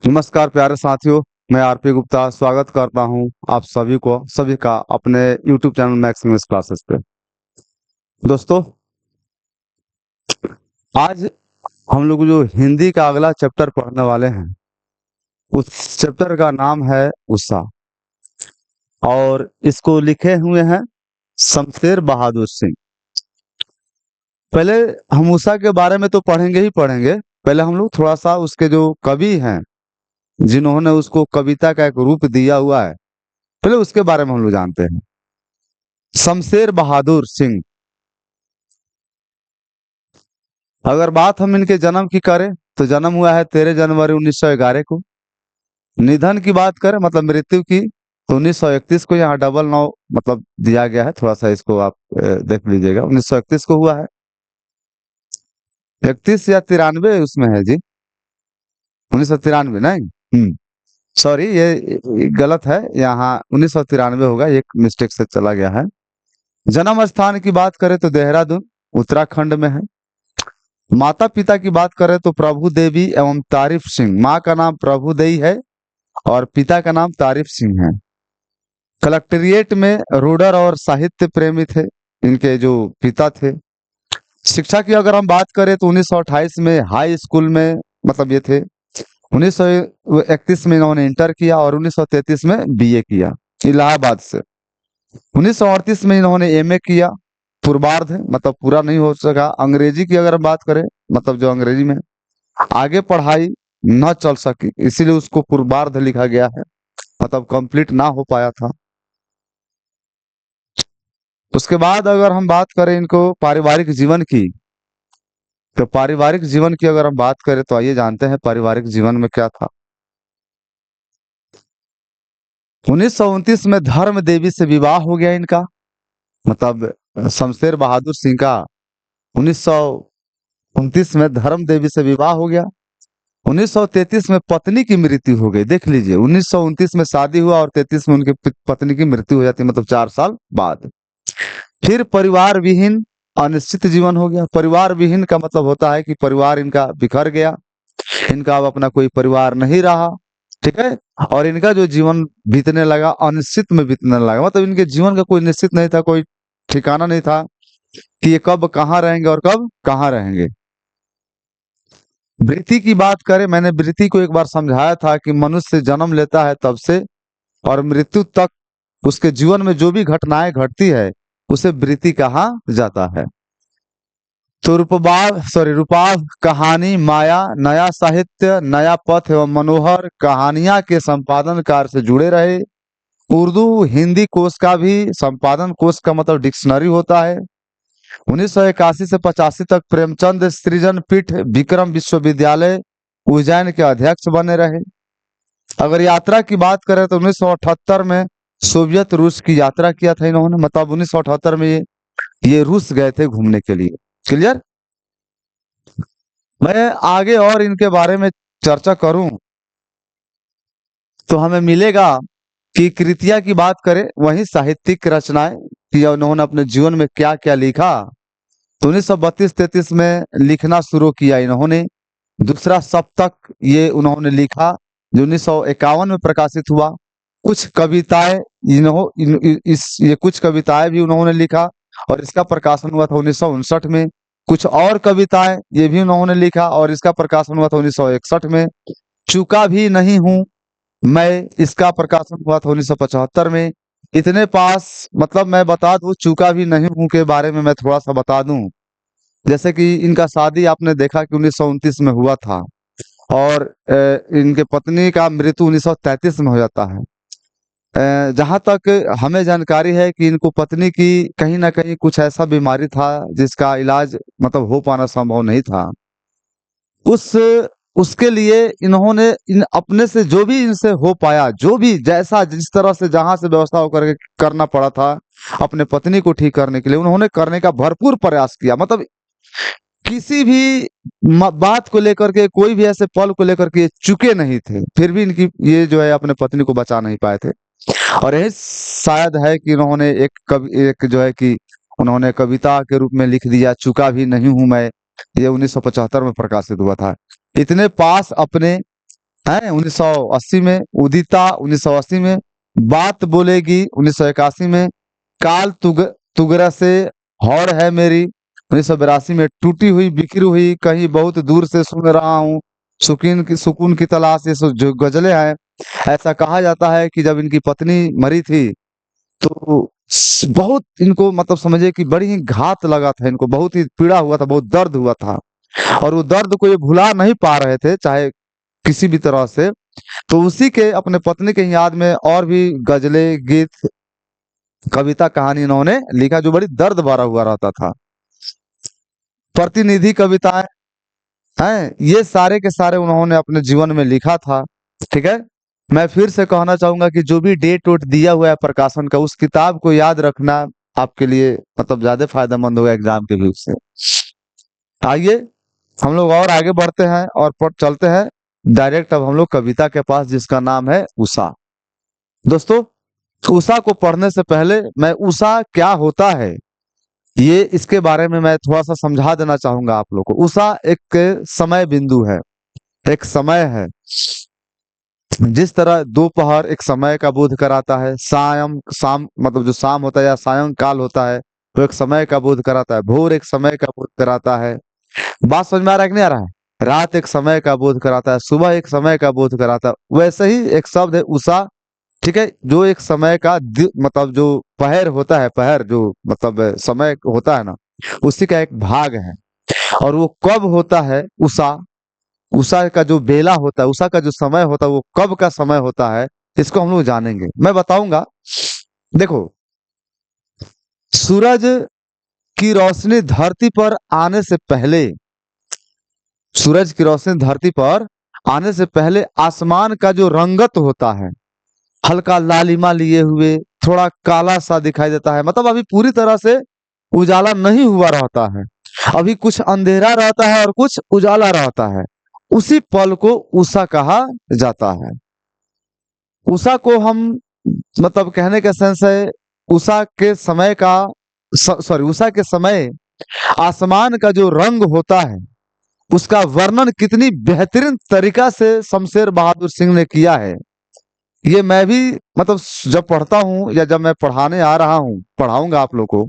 नमस्कार प्यारे साथियों। मैं आरपी गुप्ता स्वागत करता हूं आप सभी का अपने YouTube channel max English classes पे। दोस्तों, आज हम लोग जो हिंदी का अगला चैप्टर पढ़ने वाले हैं, उस चैप्टर का नाम है उषा, और इसको लिखे हुए हैं शमशेर बहादुर सिंह। पहले हम उषा के बारे में तो पढ़ेंगे ही पढ़ेंगे, पहले हम लोग थोड़ा सा उसके जो कवि हैं, जिन्होंने उसको कविता का एक रूप दिया हुआ है, पहले उसके बारे में हम लोग जानते हैं। शमशेर बहादुर सिंह, अगर बात हम इनके जन्म की करें तो जन्म हुआ है 13 जनवरी 1911 को। निधन की बात करें मतलब मृत्यु की, तो 1931 को। यहाँ डबल 9 मतलब दिया गया है, थोड़ा सा इसको आप देख लीजिएगा। 1931 को हुआ है। 31 या 93 उसमें है जी, 1993 नहीं। सॉरी, ये गलत है, यहाँ 1993 होगा, एक मिस्टेक से चला गया है। जन्म स्थान की बात करें तो देहरादून उत्तराखंड में है। माता पिता की बात करें तो प्रभु देवी एवं तारिफ सिंह। माँ का नाम प्रभु देवी है और पिता का नाम तारिफ सिंह है। कलेक्ट्रेट में रूडर और साहित्य प्रेमी थे इनके जो पिता थे। शिक्षा की अगर हम बात करें तो 1928 में हाई स्कूल में मतलब ये थे। 1931 में इन्होंने इंटर किया और 1933 में बीए किया इलाहाबाद से। 1938 में इन्होंने एमए किया, पूर्वार्ध है मतलब पूरा नहीं हो सका। अंग्रेजी की अगर हम बात करें, मतलब जो अंग्रेजी में आगे पढ़ाई न चल सकी, इसीलिए उसको पूर्वार्ध लिखा गया है, मतलब कंप्लीट ना हो पाया था। उसके बाद अगर हम बात करें इनको पारिवारिक जीवन की, तो पारिवारिक जीवन की अगर हम बात करें तो आइए जानते हैं पारिवारिक जीवन में क्या था। 1929 में धर्म देवी से विवाह हो गया इनका, मतलब शमशेर बहादुर सिंह का 1929 में धर्म देवी से विवाह हो गया। 1933 में पत्नी की मृत्यु हो गई। देख लीजिए, 1929 में शादी हुआ और 33 में उनकी पत्नी की मृत्यु हो जाती है, मतलब 4 साल बाद। फिर परिवार विहीन अनिश्चित जीवन हो गया। परिवार विहीन का मतलब होता है कि परिवार इनका बिखर गया, इनका अब अपना कोई परिवार नहीं रहा, ठीक है। और इनका जो जीवन बीतने लगा अनिश्चित में बीतने लगा, मतलब इनके जीवन का कोई निश्चित नहीं था, कोई ठिकाना नहीं था कि ये कब कहाँ रहेंगे और कब कहाँ रहेंगे। वृत्ति की बात करें, मैंने वृत्ति को एक बार समझाया था कि मनुष्य जन्म लेता है तब से और मृत्यु तक उसके जीवन में जो भी घटनाएं घटती है उसे वृत्ति कहा जाता है। तो रूपाव कहानी माया, नया साहित्य, नया पथ एवं मनोहर कहानियां के संपादन कार्य से जुड़े रहे। उर्दू हिंदी कोश का भी संपादन, कोश का मतलब डिक्शनरी होता है। 1981 से 85 तक प्रेमचंद सृजन पीठ विक्रम विश्वविद्यालय उज्जैन के अध्यक्ष बने रहे। अगर यात्रा की बात करें तो 1978 में सोवियत रूस की यात्रा किया था इन्होंने, मतलब 1978 में ये रूस गए थे घूमने के लिए। क्लियर। मैं आगे और इनके बारे में चर्चा करूं तो हमें मिलेगा कि कृतियां की बात करें, वही साहित्यिक रचनाएं कि उन्होंने अपने जीवन में क्या क्या लिखा। तो 1932-33 में लिखना शुरू किया इन्होंने। दूसरा सप्तक ये उन्होंने लिखा जो 1951 में प्रकाशित हुआ। कुछ कविताएं ये कुछ कविताएं भी उन्होंने लिखा और इसका प्रकाशन हुआ था 1959 में। कुछ और कविताएं ये भी उन्होंने लिखा और इसका प्रकाशन हुआ था 1961 में। चूका भी नहीं हूं मैं, इसका प्रकाशन हुआ था 1975 में। इतने पास, मतलब मैं बता दूं चूका भी नहीं हूं के बारे में मैं थोड़ा सा बता दूं। जैसे कि इनका शादी आपने देखा कि 1929 में हुआ था और इनके पत्नी का मृत्यु 1933 में हो जाता है। जहां तक हमें जानकारी है कि इनको पत्नी की कहीं ना कहीं कुछ ऐसा बीमारी था जिसका इलाज मतलब हो पाना संभव नहीं था। उस उसके लिए इन्होंने इन अपने से जो भी इनसे हो पाया, जो भी जैसा जिस तरह से जहां से व्यवस्था होकर करना पड़ा था अपने पत्नी को ठीक करने के लिए, उन्होंने करने का भरपूर प्रयास किया। मतलब किसी भी बात को लेकर के, कोई भी ऐसे पल को लेकर के ये चुके नहीं थे, फिर भी इनकी ये जो है अपने पत्नी को बचा नहीं पाए थे। और यही शायद है कि उन्होंने एक जो है कि उन्होंने कविता के रूप में लिख दिया, चुका भी नहीं हूं मैं। ये 1975 में प्रकाशित हुआ था। इतने पास अपने है 1980 में, उदिता 1980 में, बात बोलेगी 1981 में, काल तुगरा से हौड़ है मेरी 1982 में, टूटी हुई बिखरी हुई कहीं बहुत दूर से सुन रहा हूँ, सुकून की तलाश, ये सब जो गजलें हैं। ऐसा कहा जाता है कि जब इनकी पत्नी मरी थी तो बहुत इनको मतलब समझे कि बड़ी ही घात लगा था, इनको बहुत ही पीड़ा हुआ था, बहुत दर्द हुआ था, और वो दर्द को ये भुला नहीं पा रहे थे चाहे किसी भी तरह से। तो उसी के अपने पत्नी के याद में और भी गजलें, गीत, कविता, कहानी इन्होंने लिखा जो बड़ी दर्द भरा हुआ रहता था। प्रतिनिधि कविताएं हैं, ये सारे के सारे उन्होंने अपने जीवन में लिखा था। ठीक है, मैं फिर से कहना चाहूंगा कि जो भी डेट वोट दिया हुआ है प्रकाशन का, उस किताब को याद रखना आपके लिए मतलब ज्यादा फायदेमंद होगा एग्जाम के व्यू से। आइए हम लोग और आगे बढ़ते हैं और चलते हैं डायरेक्ट अब हम लोग कविता के पास, जिसका नाम है उषा। दोस्तों, उषा को पढ़ने से पहले मैं उषा क्या होता है ये इसके बारे में मैं थोड़ा सा समझा देना चाहूंगा आप लोग को। उषा एक समय बिंदु है, एक समय है। जिस तरह दोपहर एक समय का बोध कराता है, शाम मतलब जो शाम होता है या सायंकाल होता है वो एक समय का बोध कराता है, भोर एक समय का बोध कराता है। बात समझ में आ रहा है कि नहीं आ रहा है? रात एक समय का बोध कराता है, सुबह एक समय का बोध कराता है। वैसे ही एक शब्द है उषा, ठीक है, जो एक समय का मतलब जो पहर होता है, पहर जो मतलब समय होता है ना, उसी का एक भाग है। और वो कब होता है उषा, उषा का जो बेला होता है, उषा का जो समय होता है वो कब का समय होता है, इसको हम लोग जानेंगे, मैं बताऊंगा। देखो, सूरज की रोशनी धरती पर आने से पहले, सूरज की रोशनी धरती पर आने से पहले आसमान का जो रंगत होता है, हल्का लालिमा लिए हुए थोड़ा काला सा दिखाई देता है, मतलब अभी पूरी तरह से उजाला नहीं हुआ रहता है, अभी कुछ अंधेरा रहता है और कुछ उजाला रहता है। उसी पल को उषा कहा जाता है। उषा को हम मतलब कहने का सेंस है, उषा के समय का सॉरी उषा के समय आसमान का जो रंग होता है उसका वर्णन कितनी बेहतरीन तरीका से शमशेर बहादुर सिंह ने किया है। ये मैं भी मतलब जब पढ़ता हूँ या जब मैं पढ़ाने आ रहा हूँ, पढ़ाऊंगा आप लोग को,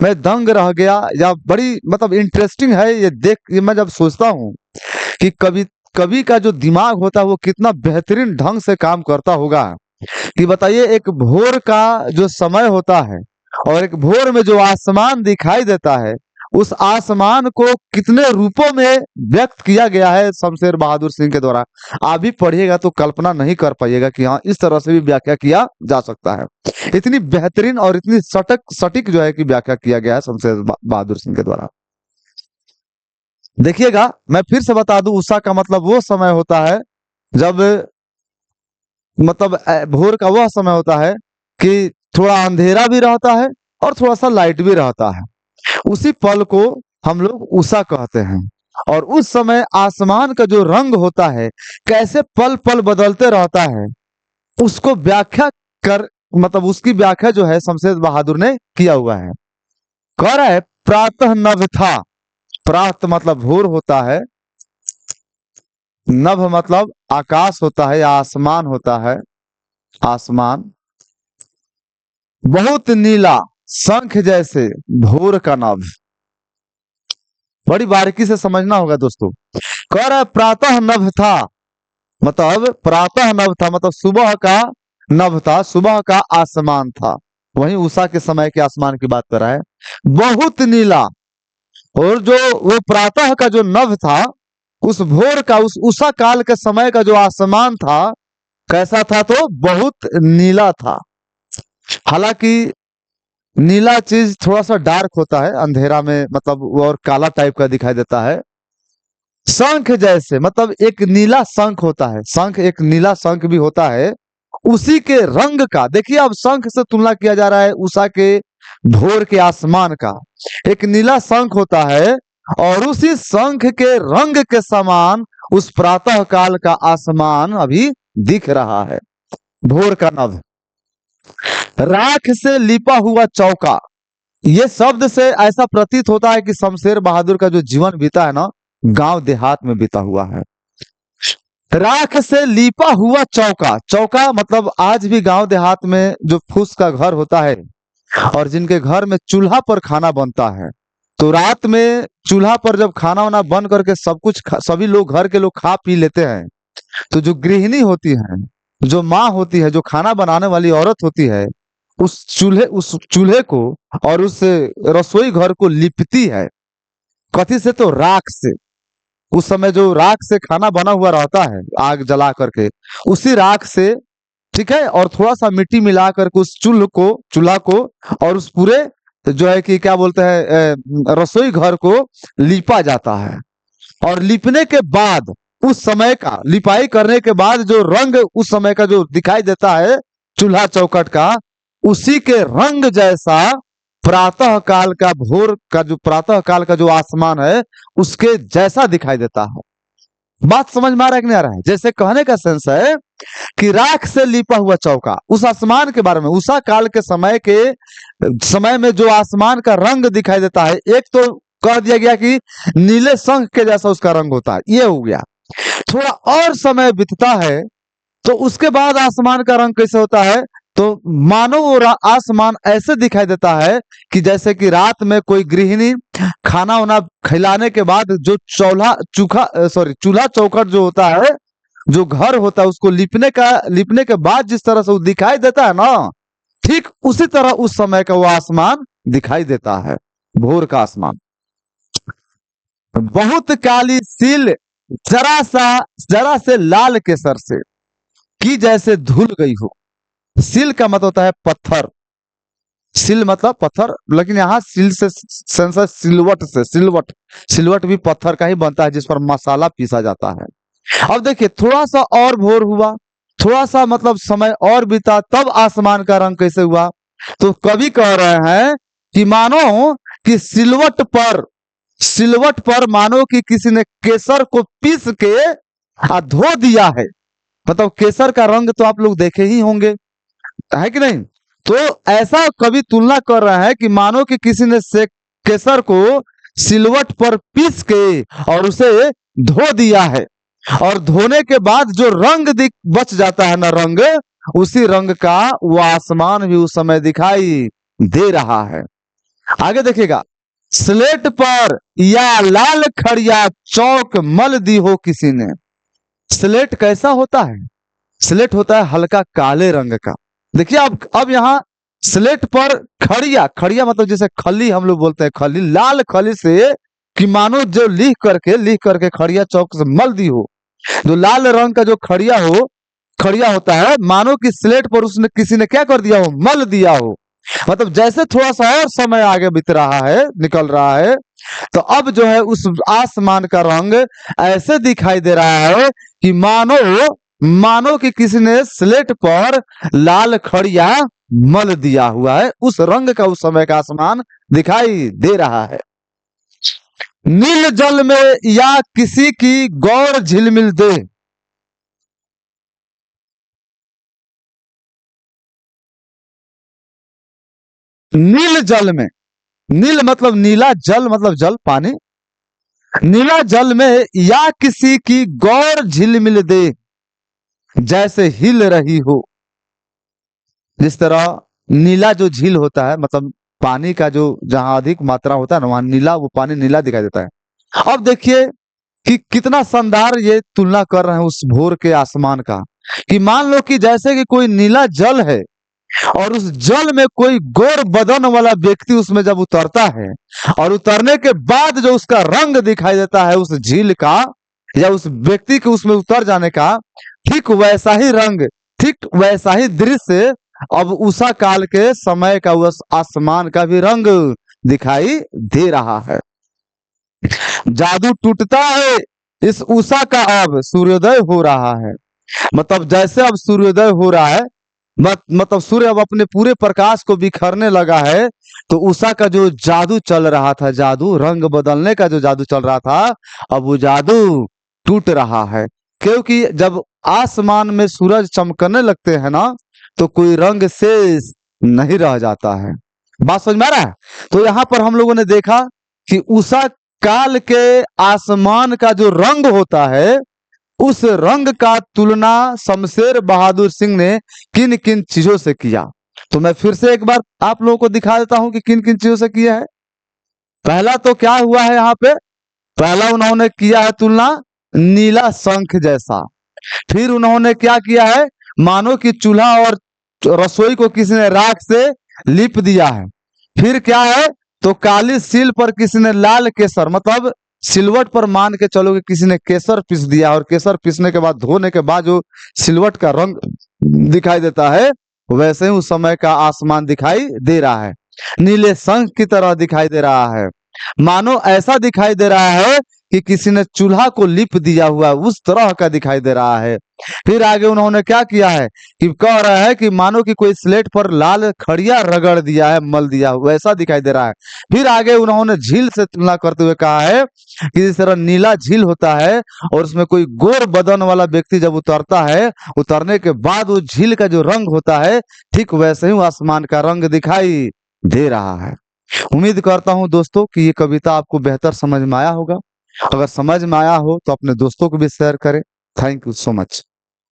मैं दंग रह गया, या बड़ी मतलब इंटरेस्टिंग है ये देख, ये मैं जब सोचता हूँ कि कवि कवि का जो दिमाग होता है वो कितना बेहतरीन ढंग से काम करता होगा। कि बताइए, एक भोर का जो समय होता है और एक भोर में जो आसमान दिखाई देता है, उस आसमान को कितने रूपों में व्यक्त किया गया है शमशेर बहादुर सिंह के द्वारा। आप भी पढ़िएगा तो कल्पना नहीं कर पाइएगा कि हाँ इस तरह से भी व्याख्या किया जा सकता है। इतनी बेहतरीन और इतनी सटीक जो है कि व्याख्या किया गया है शमशेर बहादुर सिंह के द्वारा। देखिएगा, मैं फिर से बता दूं, उषा का मतलब वो समय होता है जब मतलब भोर का वह समय होता है कि थोड़ा अंधेरा भी रहता है और थोड़ा सा लाइट भी रहता है। उसी पल को हम लोग उषा कहते हैं। और उस समय आसमान का जो रंग होता है कैसे पल पल बदलते रहता है, उसको व्याख्या कर मतलब उसकी व्याख्या जो है शमशेर बहादुर ने किया हुआ है। कह रहा है प्रातः नभ था, प्रात मतलब भोर होता है, नभ मतलब आकाश होता है या आसमान होता है, आसमान बहुत नीला शंख जैसे भोर का नभ। बड़ी बारीकी से समझना होगा दोस्तों। कह रहा है प्रातः नभ था, मतलब प्रातः नभ था मतलब सुबह का नभ था, सुबह का आसमान था। वहीं उषा के समय के आसमान की बात कर रहा है, बहुत नीला। और जो वो प्रातः का जो नभ था, उस भोर का, उस उषा काल के समय का जो आसमान था कैसा था, तो बहुत नीला था। हालांकि नीला चीज थोड़ा सा डार्क होता है अंधेरा में, मतलब वो और काला टाइप का दिखाई देता है। शंख जैसे मतलब एक नीला शंख होता है, शंख एक नीला शंख भी होता है, उसी के रंग का। देखिए अब शंख से तुलना किया जा रहा है उषा के भोर के आसमान का। एक नीला शंख होता है और उसी शंख के रंग के समान उस प्रातः काल का आसमान अभी दिख रहा है, भोर का नभ। राख से लिपा हुआ चौका, ये शब्द से ऐसा प्रतीत होता है कि शमशेर बहादुर का जो जीवन बीता है ना, गांव देहात में बीता हुआ है। राख से लीपा हुआ चौका। चौका मतलब आज भी गांव देहात में जो फूस का घर होता है और जिनके घर में चूल्हा पर खाना बनता है, तो रात में चूल्हा पर जब खाना वाना बन करके सब कुछ सभी लोग घर के लोग खा पी लेते हैं, तो जो गृहिणी होती है, जो माँ होती है, जो खाना बनाने वाली औरत होती है, उस चूल्हे को और उस रसोई घर को लिपती है। कथी से? तो राख से। उस समय जो राख से खाना बना हुआ रहता है, आग जला करके, उसी राख से, ठीक है, और थोड़ा सा मिट्टी मिला करके उस चूल्हा को और उस पूरे जो है कि क्या बोलते हैं रसोई घर को लीपा जाता है। और लिपने के बाद उस समय का, लिपाई करने के बाद जो रंग उस समय का जो दिखाई देता है चूल्हा चौखट का, उसी के रंग जैसा प्रातः काल का, भोर का जो प्रातः काल का जो आसमान है उसके जैसा दिखाई देता है। बात समझ में आ रहा है कि नहीं आ रहा है? जैसे कहने का सेंस है कि राख से लिपा हुआ चौका, उस आसमान के बारे में, उषा काल के समय में जो आसमान का रंग दिखाई देता है, एक तो कह दिया गया कि नीले शंख के जैसा उसका रंग होता है, ये हो गया। थोड़ा और समय बीतता है तो उसके बाद आसमान का रंग कैसे होता है? तो मानो वो आसमान ऐसे दिखाई देता है कि जैसे कि रात में कोई गृहिणी खाना वाना खिलाने के बाद जो चूल्हा चौखट जो होता है, जो घर होता है, उसको लिपने के बाद जिस तरह से वो दिखाई देता है ना, ठीक उसी तरह उस समय का वो आसमान दिखाई देता है, भोर का आसमान। बहुत काली सील जरा से लाल केसर से की जैसे धुल गई हो। सील का मतलब होता है पत्थर। सिल मतलब पत्थर, लेकिन यहाँ सिल से सेंसर सिलवट से, सिलवट भी पत्थर का ही बनता है जिस पर मसाला पीसा जाता है। अब देखिए, थोड़ा सा और भोर हुआ, थोड़ा सा मतलब समय और बीता, तब आसमान का रंग कैसे हुआ? तो कवि कह रहे हैं कि मानो कि सिलवट पर मानो कि किसी ने केसर को पीस के धो दिया है। मतलब केसर का रंग तो आप लोग देखे ही होंगे, है कि नहीं? तो ऐसा कवि तुलना कर रहा है कि मानो कि किसी ने से केसर को सिलवट पर पीस के और उसे धो दिया है, और धोने के बाद जो रंग बच जाता है ना, रंग, उसी रंग का वो आसमान भी उस समय दिखाई दे रहा है। आगे देखिएगा, स्लेट पर या लाल खड़िया चौक मल दी हो किसी ने। स्लेट कैसा होता है? स्लेट होता है हल्का काले रंग का। देखिए अब यहाँ स्लेट पर खड़िया मतलब जैसे खली हम लोग बोलते हैं, खली, लाल खली से कि मानो जो लिख करके खड़िया चौक से मल दी हो। जो लाल रंग का जो खड़िया होता है, मानो कि स्लेट पर उसने किसी ने क्या कर दिया हो? मल दिया हो। मतलब जैसे थोड़ा सा और समय आगे बीत रहा है, निकल रहा है, तो अब जो है उस आसमान का रंग ऐसे दिखाई दे रहा है कि मानो कि किसी ने स्लेट पर लाल खड़िया मल दिया हुआ है। उस रंग का उस समय का आसमान दिखाई दे रहा है। नील जल में या किसी की गौर झिलमिल दे। नील जल में, नील मतलब नीला, जल मतलब जल, पानी। नीला जल में या किसी की गौर झिलमिल दे, जैसे हिल रही हो। जिस तरह नीला जो झील होता है, मतलब पानी का जो जहां अधिक मात्रा होता है ना, वहां नीला, वो पानी नीला दिखाई देता है। अब देखिए कि कितना शानदार ये तुलना कर रहे हैं उस भोर के आसमान का, कि मान लो कि जैसे कि कोई नीला जल है और उस जल में कोई गोर बदन वाला व्यक्ति उसमें जब उतरता है, और उतरने के बाद जो उसका रंग दिखाई देता है उस झील का या उस व्यक्ति के उसमें उतर जाने का, ठीक वैसा ही रंग, ठीक वैसा ही दृश्य अब उषा काल के समय का उस आसमान का भी रंग दिखाई दे रहा है। जादू टूटता है इस उषा का, अब सूर्योदय हो रहा है। मतलब जैसे अब सूर्योदय हो रहा है, मतलब सूर्य अब अपने पूरे प्रकाश को बिखरने लगा है, तो उषा का जो जादू चल रहा था, जादू रंग बदलने का जो जादू चल रहा था, अब वो जादू टूट रहा है। क्योंकि जब आसमान में सूरज चमकने लगते हैं ना, तो कोई रंग शेष नहीं रह जाता है। बात समझ में आ रहा है? तो यहाँ पर हम लोगों ने देखा कि उषा काल के आसमान का जो रंग होता है, उस रंग का तुलना शमशेर बहादुर सिंह ने किन किन चीजों से किया। तो मैं फिर से एक बार आप लोगों को दिखा देता हूं कि किन किन चीजों से किया है। पहला तो क्या हुआ है यहाँ पे, पहला उन्होंने किया है तुलना नीला शंख जैसा। फिर उन्होंने क्या किया है, मानो कि चूल्हा और रसोई को किसी ने राख से लिप दिया है। फिर क्या है, तो काली सील पर किसी ने लाल केसर, मतलब सिलवट पर मान के चलो कि किसी ने केसर पीस दिया, और केसर पीसने के बाद धोने के बाद जो सिलवट का रंग दिखाई देता है, वैसे ही उस समय का आसमान दिखाई दे रहा है, नीले शंख की तरह दिखाई दे रहा है। मानो ऐसा दिखाई दे रहा है कि किसी ने चूल्हा को लिप दिया हुआ, उस तरह का दिखाई दे रहा है। फिर आगे उन्होंने क्या किया है कि कह रहा है कि मानो कि कोई स्लेट पर लाल खड़िया रगड़ दिया है, मल दिया, वैसा दिखाई दे रहा है। फिर आगे उन्होंने झील से तुलना करते हुए कहा है कि जिस तरह नीला झील होता है और उसमें कोई गोर बदन वाला व्यक्ति जब उतरता है, उतरने के बाद उस झील का जो रंग होता है, ठीक वैसे ही आसमान का रंग दिखाई दे रहा है। उम्मीद करता हूं दोस्तों कि ये कविता आपको बेहतर समझ में आया होगा। अगर समझ में आया हो तो अपने दोस्तों को भी शेयर करें। Thank you so much.